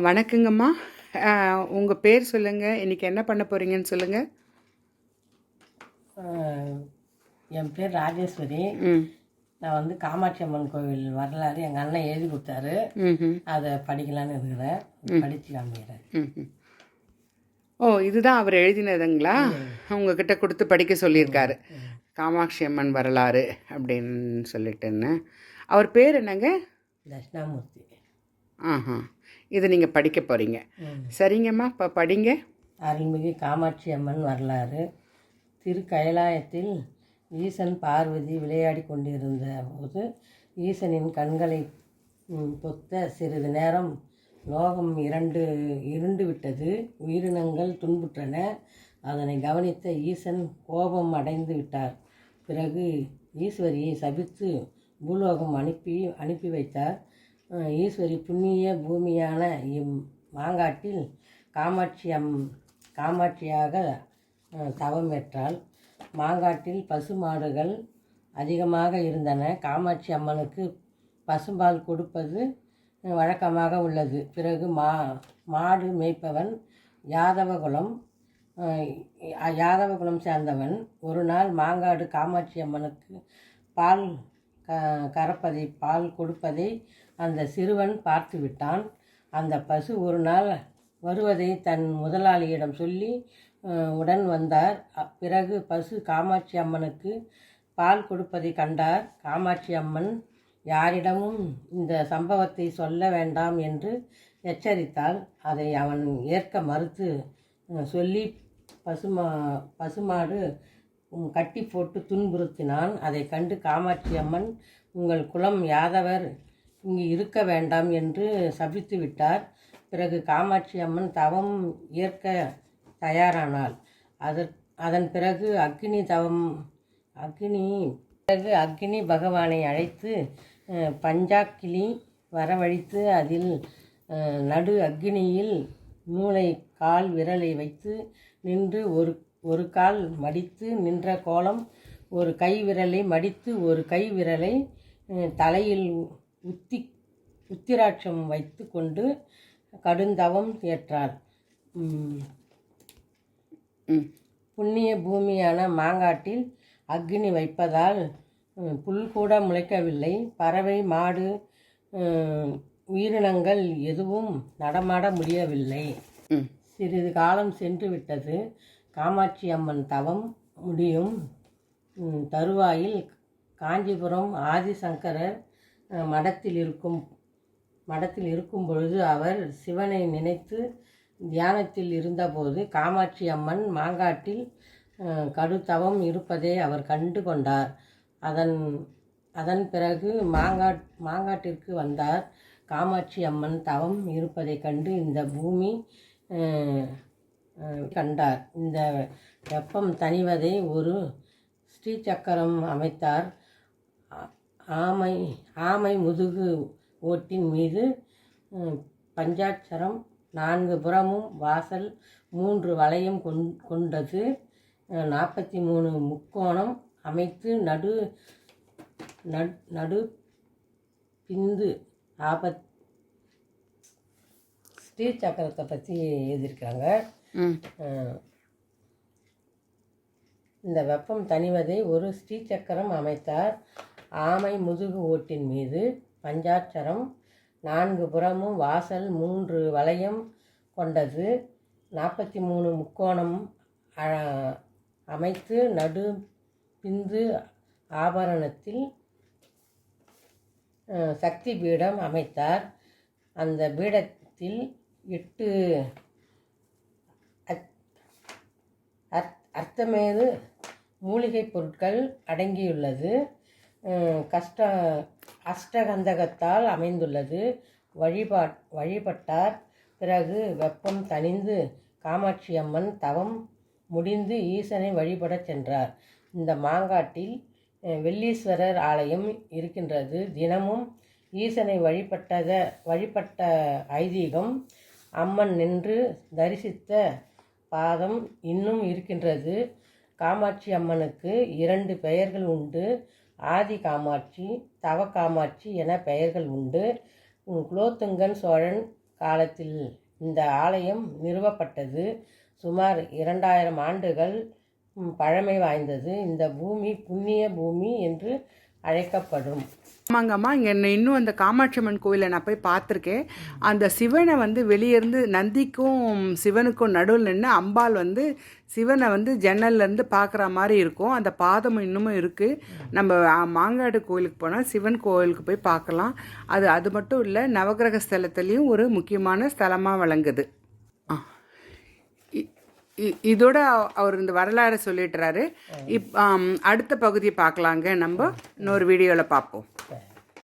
வணக்கங்கம்மா. உங்கள் பேர் சொல்லுங்கள், இன்றைக்கி என்ன பண்ண போகிறீங்கன்னு சொல்லுங்கள். என் பேர் ராஜேஸ்வரி. நான் வந்து காமாட்சி அம்மன் கோவில் வரலாறு எங்கள் அண்ணன் எழுதி கொடுத்தாரு. அதை படிக்கலான்னு இருக்கிறேன், படித்து காமிக்கிறேன். இதுதான் அவர் எழுதினதுங்களா? உங்ககிட்ட கொடுத்து படிக்க சொல்லியிருக்காரு. காமாட்சி அம்மன் வரலாறு அப்படின்னு சொல்லிட்டுன்னு. அவர் பேர் என்னங்க? தட்சிணாமூர்த்தி. இது நீங்கள் படிக்க போகிறீங்க. சரிங்கம்மா, இப்போ படிங்க. அருள்மிகு காமாட்சி அம்மன் வரலாறு. திருக்கயிலாயத்தில் ஈசன் பார்வதி விளையாடி கொண்டிருந்த போது ஈசனின் கண்களை பொத்த சிறிது நேரம் லோகம் இருண்டு விட்டது. உயிரினங்கள் துன்புற்றன. அதனை கவனித்த ஈசன் கோபம் அடைந்து விட்டார். பிறகு ஈஸ்வரியை சபித்து பூலோகம் அனுப்பி வைத்தார். ஈஸ்வரி புண்ணிய பூமியான மாங்காட்டில் காமாட்சியாக தவமேற்றாள். மாங்காட்டில் பசுமாடுகள் அதிகமாக இருந்தன. காமாட்சி அம்மனுக்கு பசும்பால் கொடுப்பது வழக்கமாக உள்ளது. பிறகு மாடு மேய்ப்பவன் யாதவகுலம் சேர்ந்தவன் ஒரு நாள் மாங்காடு காமாட்சி அம்மனுக்கு பால் கொடுப்பதை அந்த சிறுவன் பார்த்து விட்டான். அந்த பசு ஒரு நாள் வருவதை தன் முதலாளியிடம் சொல்லி உடன் வந்தார். பிறகு பசு காமாட்சி அம்மனுக்கு பால் கொடுப்பதை கண்டார். காமாட்சி அம்மன் யாரிடமும் இந்த சம்பவத்தை சொல்ல வேண்டாம் என்று எச்சரித்தாள். அதை அவன் ஏற்க மறுத்து சொல்லி பசுமாடு கட்டி போட்டு துன்புறுத்தினான். அதை கண்டு காமாட்சி அம்மன், உங்கள் குலம் யாதவர் இங்கு இருக்க வேண்டாம் என்று சபித்து விட்டார். பிறகு காமாட்சி அம்மன் தவம் ஏற்க தயாரானாள். அதன் பிறகு அக்னி பகவானை அழைத்து பஞ்சாக்கிளி வரவழைத்து அதில் நடு அக்னியில் நூலை கால் விரலை வைத்து நின்று ஒரு கால் மடித்து நின்ற கோலம், ஒரு கை விரலை மடித்து ஒரு கை விரலை தலையில் உத்திராட்சம் வைத்து கொண்டு கடுந்தவம் ஏற்றாள். புண்ணிய பூமியான மாங்காட்டில் அக்னி வைப்பதால் புல் கூட முளைக்கவில்லை. பறவை, மாடு, உயிரினங்கள் எதுவும் நடமாட முடியவில்லை. சிறிது காலம் சென்று விட்டது. காமாட்சி அம்மன் தவம் முடியும் தருவாயில் காஞ்சிபுரம் ஆதிசங்கரர் மடத்தில் இருக்கும் பொழுது அவர் சிவனை நினைத்து தியானத்தில் இருந்தபோது காமாட்சி அம்மன் மாங்காட்டில் கடுத்தவம் இருப்பதை அவர் கண்டு கொண்டார். அதன் பிறகு மாங்காட்டிற்கு வந்தார். காமாட்சி அம்மன் தவம் இருப்பதை கண்டு இந்த பூமி கண்டார். இந்த வெப்பம் தணிவதை ஒரு ஸ்ரீசக்கரம் அமைத்தார். ஆமை முதுகு ஓட்டின் மீது பஞ்சாட்சரம் 4 புறமும் வாசல் 3 வளையம் கொண்டது. 43 முக்கோணம் அமைத்து நடு பிந்து ஸ்ரீ சக்கரத்தை பற்றி எழுதியிருக்காங்க. இந்த வெப்பம் தணிவதை ஒரு ஸ்ரீசக்கரம் அமைத்தார். ஆமை முதுகு ஓட்டின் மீது பஞ்சாட்சரம் 4 புறமும் வாசல் 3 வளையம் கொண்டது. 43 முக்கோணம் அமைத்து நடு பிந்து ஆபரணத்தில் சக்தி பீடம் அமைத்தார். அந்த பீடத்தில் 8 அர்த்தமேது மூலிகை பொருட்கள் அடங்கியுள்ளது. அஷ்டகந்தகத்தால் அமைந்துள்ளது. வழிபட்டார். பிறகு வெப்பம் தணிந்து காமாட்சி அம்மன் தவம் முடிந்து ஈசனை வழிபடச் சென்றார். இந்த மாங்காட்டில் வெள்ளீஸ்வரர் ஆலயம் இருக்கின்றது. தினமும் ஈசனை வழிபட்ட ஐதீகம். அம்மன் நின்று தரிசித்த பாதம் இன்னும் இருக்கின்றது. காமாட்சி அம்மனுக்கு 2 பெயர்கள் உண்டு. ஆதி காமாட்சி, தவ காமாட்சி என பெயர்கள் உண்டு. குலோத்துங்கன் சோழன் காலத்தில் இந்த ஆலயம் நிறுவப்பட்டது. சுமார் 2000 ஆண்டுகள் பழமை வாய்ந்தது. இந்த பூமி புண்ணிய பூமி என்று அழைக்கப்படும். ஆமாங்கம்மா, இங்கே இன்னும் அந்த காமாட்சி அம்மன் கோயிலை நான் போய் பார்த்துருக்கேன். அந்த சிவனை வந்து வெளியேருந்து நந்திக்கும் சிவனுக்கும் நடுவில் நின்று அம்பாள் வந்து சிவனை வந்து ஜன்னல்லேருந்து பார்க்குற மாதிரி இருக்கும். அந்த பாதமும் இன்னமும் இருக்குது. நம்ம மாங்காடு கோயிலுக்கு போனால் சிவன் கோயிலுக்கு போய் பார்க்கலாம். அது மட்டும் இல்லை, நவகிரக ஸ்தலத்துலேயும் ஒரு முக்கியமான ஸ்தலமாக விளங்குது. இதோட அவர் இந்த வரலாறு சொல்லிட்டுறாரு. அடுத்த பகுதியை பார்க்கலாங்க. நம்ம இன்னொரு வீடியோவில் பார்ப்போம்.